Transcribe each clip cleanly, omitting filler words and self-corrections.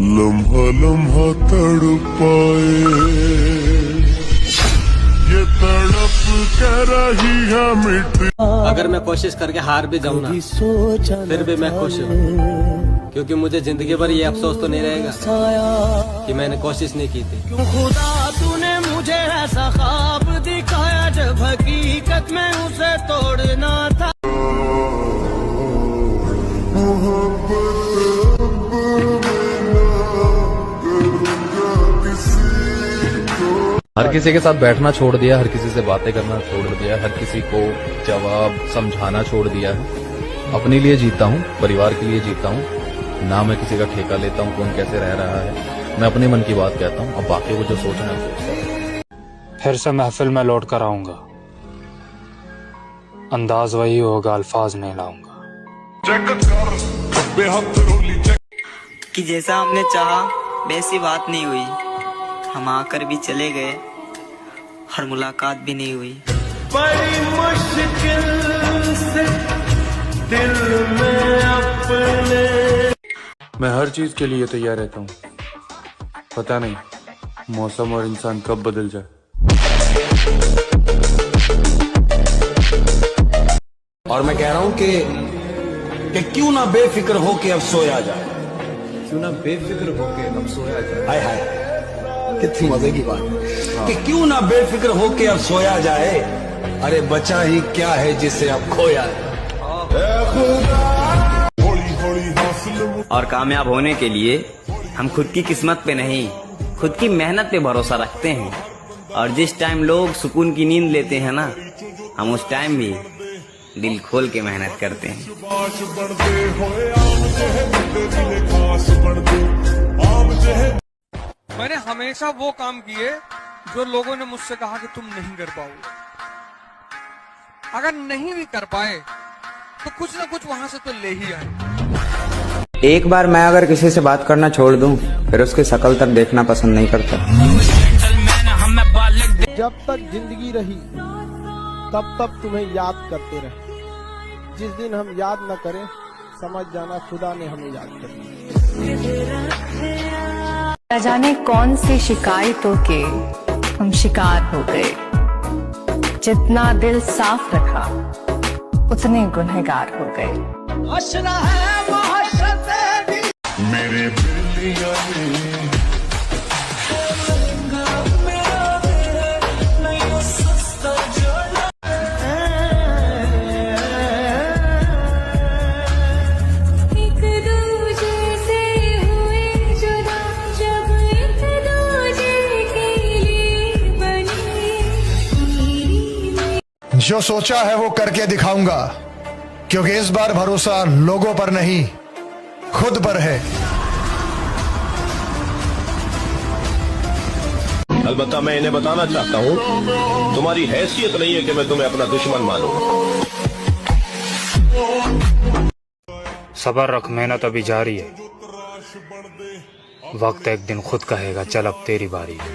लम्हा लम्हा तड़पाए, ये तड़प कर रही है मिट। अगर मैं कोशिश करके हार भी जाऊं ना, फिर भी मैं खुश हूँ, क्योंकि मुझे जिंदगी भर ये अफसोस तो नहीं रहेगा कि मैंने कोशिश नहीं की थी। खुदा तूने मुझे ऐसा ख्वाब दिखाया जब हकीकत में उसे तोड़ना था। हर किसी के साथ बैठना छोड़ दिया, हर किसी से बातें करना छोड़ दिया, हर किसी को जवाब समझाना छोड़ दिया है। अपने लिए जीता हूँ, परिवार के लिए जीता हूँ, ना मैं किसी का ठेका लेता हूँ कौन कैसे रह रहा है। मैं अपने मन की बात कहता हूँ, अब बाकी को जो सोचना है सोचता है। फिर से महफिल में लौट कर आऊंगा, अंदाज वही होगा, अल्फाज नहीं लाऊंगा। कि जैसा हमने चाहा वैसी बात नहीं हुई, हम आकर भी चले गए और मुलाकात भी नहीं हुई। बड़ी मुश्किल से दिल में अपने। मैं हर चीज के लिए तैयार रहता हूँ, पता नहीं मौसम और इंसान कब बदल जाए। और मैं कह रहा हूँ कि क्यों ना बेफिक्र हो के अब सोया जाए, क्यों ना बेफिक्र होके अब सोया जाए। हाय हाय कितनी मजे की बात है कि क्यों ना बेफिक्र हो के अब सोया जाए। अरे बचा ही क्या है जिसे अब खोया है। और कामयाब होने के लिए हम खुद की किस्मत पे नहीं, खुद की मेहनत पे भरोसा रखते हैं। और जिस टाइम लोग सुकून की नींद लेते हैं ना, हम उस टाइम भी दिल खोल के मेहनत करते हैं। मैंने हमेशा वो काम किए जो लोगों ने मुझसे कहा कि तुम नहीं कर पाओगे। अगर नहीं भी कर पाए तो कुछ ना कुछ वहां से तो ले ही आए। एक बार मैं अगर किसी से बात करना छोड़ दूं, फिर उसकी शक्ल तक देखना पसंद नहीं करता। जब तक जिंदगी रही तब तक तुम्हें याद करते रहे। जिस दिन हम याद न करें, समझ जाना खुदा ने हमें याद कर लिया। न जाने कौन सी शिकायतों के हम शिकार हो गए। जितना दिल साफ रखा उतने गुनहगार हो गए। मेरे बिल्लियाँ जो सोचा है वो करके दिखाऊंगा, क्योंकि इस बार भरोसा लोगों पर नहीं खुद पर है। अलबत्ता मैं इन्हें बताना चाहता हूँ, तुम्हारी हैसियत नहीं है कि मैं तुम्हें अपना दुश्मन मानूं। सबर रख, मेहनत अभी जारी है। वक्त एक दिन खुद कहेगा चल अब तेरी बारी है।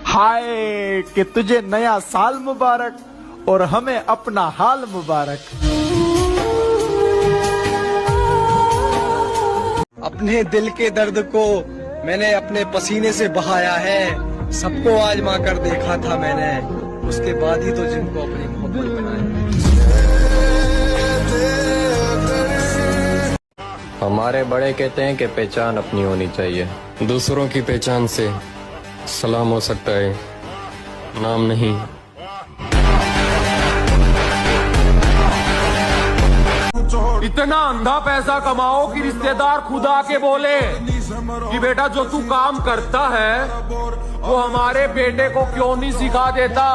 हाय कि तुझे नया साल मुबारक और हमें अपना हाल मुबारक। अपने दिल के दर्द को मैंने अपने पसीने से बहाया है। सबको आजमा कर देखा था मैंने, उसके बाद ही तो जिनको अपनी मोहब्बत बनाया। हमारे बड़े कहते हैं कि पहचान अपनी होनी चाहिए, दूसरों की पहचान से सलाम हो सकता है, नाम नहीं। इतना अंधा पैसा कमाओ कि रिश्तेदार खुद आके बोले कि बेटा जो तू काम करता है वो हमारे बेटे को क्यों नहीं सिखा देता।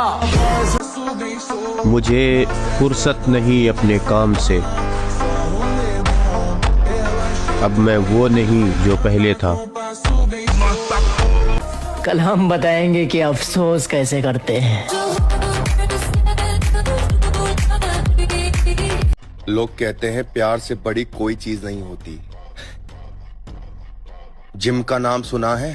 मुझे फुर्सत नहीं अपने काम से, अब मैं वो नहीं जो पहले था। कल हम बताएंगे कि अफसोस कैसे करते हैं। लोग कहते हैं प्यार से बड़ी कोई चीज नहीं होती। जिम का नाम सुना है?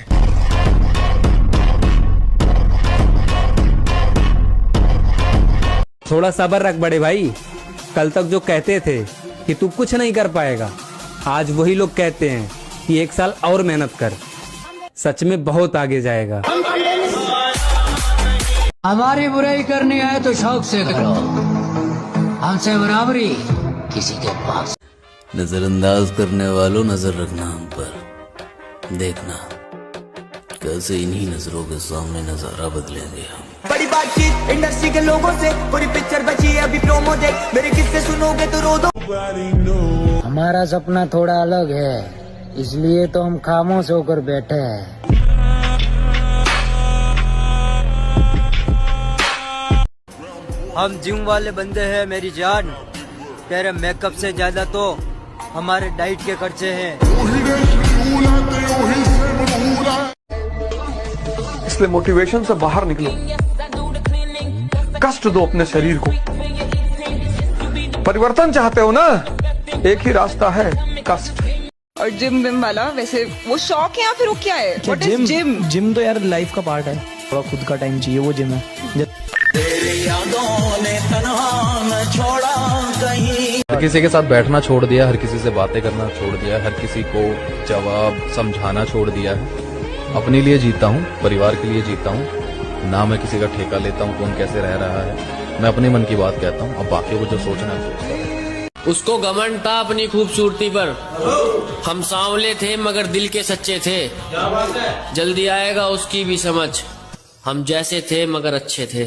थोड़ा सब्र रख बड़े भाई, कल तक जो कहते थे कि तू कुछ नहीं कर पाएगा, आज वही लोग कहते हैं कि 1 साल और मेहनत कर, सच में बहुत आगे जाएगा। हमारी बुराई करनी आए तो शौक से करो, हमसे बराबरी किसी के पास। नजरअंदाज करने वालों नजर रखना हम पर, देखना कैसे इन्हीं नजरों के सामने नजारा बदलेंगे हम। बड़ी बातचीत इंडस्ट्री के लोगों से, पूरी पिक्चर बची है अभी प्रोमो देख, मेरे किस्से सुनोगे तो रो दो। हमारा सपना थोड़ा अलग है, इसलिए तो हम खामोश होकर बैठे हैं। हम जिम वाले बंदे हैं मेरी जान, तेरे मेकअप से ज्यादा तो हमारे डाइट के खर्चे हैं। इसलिए मोटिवेशन से बाहर निकलो, कष्ट दो अपने शरीर को। परिवर्तन चाहते हो ना, एक ही रास्ता है, कष्ट। और जिम विम वाला वैसे वो शौक है या फिर वो क्या है? What is gym? जिम तो यार लाइफ का पार्ट है, थोड़ा खुद का टाइम चाहिए, वो जिम है। हर किसी के साथ बैठना छोड़ दिया, हर किसी से बातें करना छोड़ दिया, हर किसी को जवाब समझाना छोड़ दिया है। अपने लिए जीता हूँ, परिवार के लिए जीता हूँ, ना मैं किसी का ठेका लेता हूँ कौन कैसे रह रहा है। मैं अपने मन की बात कहता हूँ, अब बाकियों को जो सोचना है सोचता है। उसको घमंड था अपनी खूबसूरती पर, हम सांवले थे मगर दिल के सच्चे थे। जल्दी आएगा उसकी भी समझ, हम जैसे थे मगर अच्छे थे।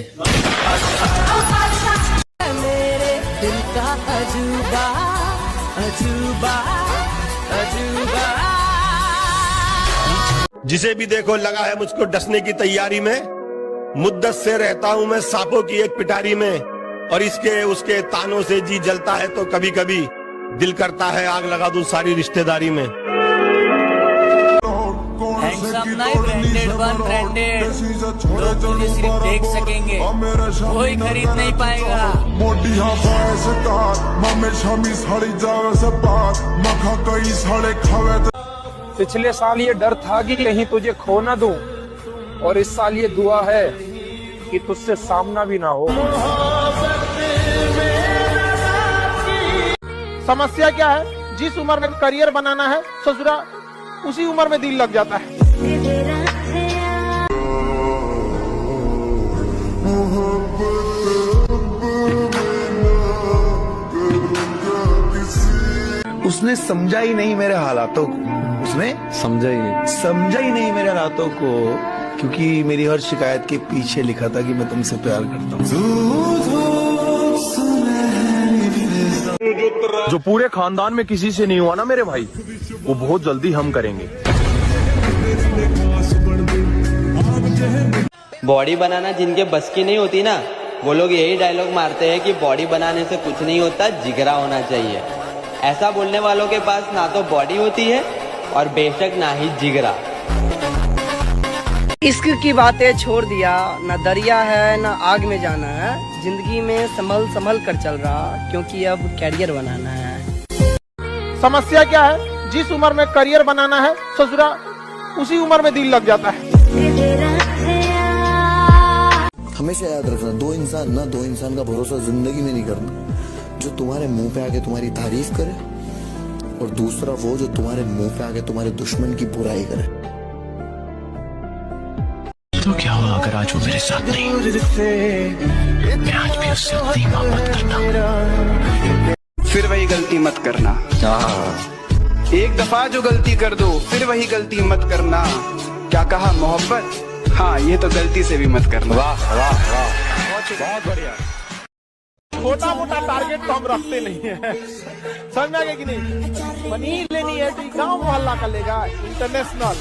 मेरे दिल का अजूबा अजूबा अजूबा। जिसे भी देखो लगा है मुझको डसने की तैयारी में, मुद्दत से रहता हूँ मैं सांपों की एक पिटारी में, और इसके उसके तानों से जी जलता है तो कभी कभी दिल करता है आग लगा दूं सारी रिश्तेदारी में। लोग तुझे सिर्फ देख सकेंगे, कोई खरीद नहीं पाएगा। पिछले साल ये डर था कि कहीं तुझे खो ना दूं, और इस साल ये दुआ है कि तुझसे सामना भी ना हो। समस्या क्या है? जिस उम्र में करियर बनाना है ससुरा, उसी उम्र में दिल लग जाता है। उसने समझा ही नहीं मेरे हालातों को, उसने समझा ही नहीं मेरे हालातों को, क्योंकि मेरी हर शिकायत के पीछे लिखा था कि मैं तुमसे प्यार करता हूँ। जो पूरे खानदान में किसी से नहीं हुआ ना मेरे भाई, वो बहुत जल्दी हम करेंगे। बॉडी बनाना जिनके बस की नहीं होती ना, वो लोग यही डायलॉग मारते हैं कि बॉडी बनाने से कुछ नहीं होता, जिगरा होना चाहिए। ऐसा बोलने वालों के पास ना तो बॉडी होती है और बेशक ना ही जिगरा। इश्क की बातें छोड़ दिया, न दरिया है न आग में जाना है, जिंदगी में संभल कर चल रहा, क्योंकि अब कैरियर बनाना है। समस्या क्या है? जिस उम्र में करियर बनाना है ससुरा, उसी उम्र में दिल लग जाता है। हमेशा याद रखना, दो इंसान का भरोसा जिंदगी में नहीं करना। जो तुम्हारे मुंह पे आके तुम्हारी तारीफ करे, और दूसरा वो जो तुम्हारे मुंह पे आके तुम्हारे दुश्मन की बुराई करे। तो क्या हुआ अगर आज वो मेरे साथ नहीं? मैं आज भी उससे उतनी मोहब्बत करता हूँ। फिर वही गलती मत करना। एक दफा जो गलती कर दो, फिर वही गलती मत करना। क्या कहा? मोहब्बत, हाँ ये तो गलती से भी मत करना। वाह वाह वाह, बहुत बढ़िया। छोटा मोटा टारगेट तो हम रखते नहीं है, समझ में आ गया कि नहीं? पनीर लेनी है तो गांव मोहल्ला का लेगा, इंटरनेशनल।